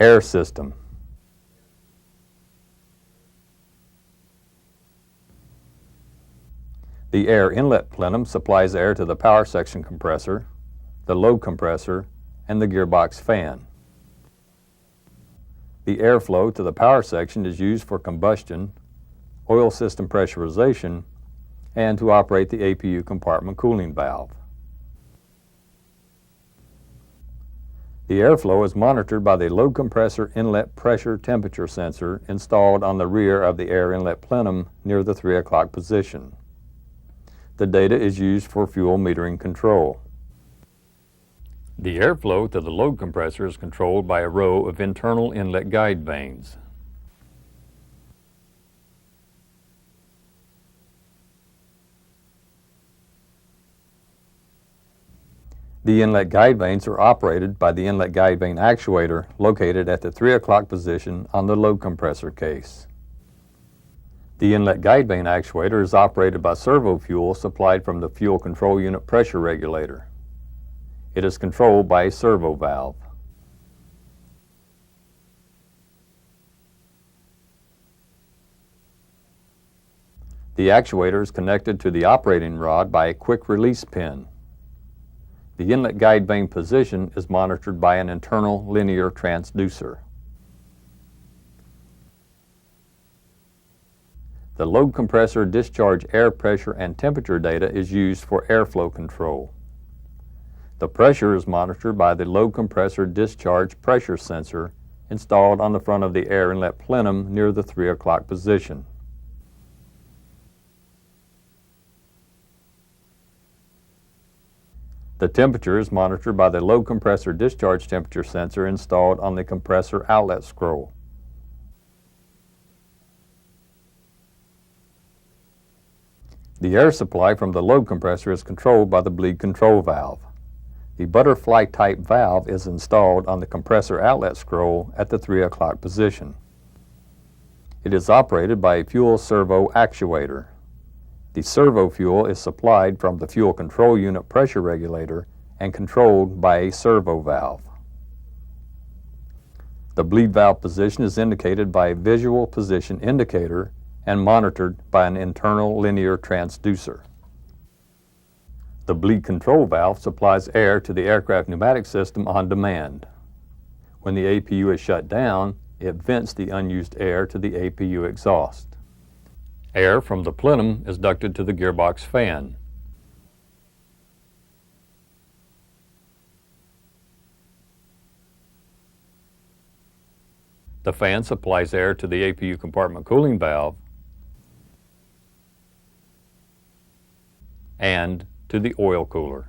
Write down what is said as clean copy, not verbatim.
Air system. The air inlet plenum supplies air to the power section compressor, the load compressor, and the gearbox fan. The airflow to the power section is used for combustion, oil system pressurization, and to operate the APU compartment cooling valve. The airflow is monitored by the load compressor inlet pressure temperature sensor installed on the rear of the air inlet plenum near the 3 o'clock position. The data is used for fuel metering control. The airflow to the load compressor is controlled by a row of internal inlet guide vanes. The inlet guide vanes are operated by the inlet guide vane actuator located at the 3 o'clock position on the load compressor case. The inlet guide vane actuator is operated by servo fuel supplied from the fuel control unit pressure regulator. It is controlled by a servo valve. The actuator is connected to the operating rod by a quick release pin. The inlet guide vane position is monitored by an internal linear transducer. The load compressor discharge air pressure and temperature data is used for airflow control. The pressure is monitored by the load compressor discharge pressure sensor installed on the front of the air inlet plenum near the 3 o'clock position. The temperature is monitored by the load compressor discharge temperature sensor installed on the compressor outlet scroll. The air supply from the load compressor is controlled by the bleed control valve. The butterfly type valve is installed on the compressor outlet scroll at the 3 o'clock position. It is operated by a fuel servo actuator. The servo fuel is supplied from the fuel control unit pressure regulator and controlled by a servo valve. The bleed valve position is indicated by a visual position indicator and monitored by an internal linear transducer. The bleed control valve supplies air to the aircraft pneumatic system on demand. When the APU is shut down, it vents the unused air to the APU exhaust. Air from the plenum is ducted to the gearbox fan. The fan supplies air to the APU compartment cooling valve and to the oil cooler.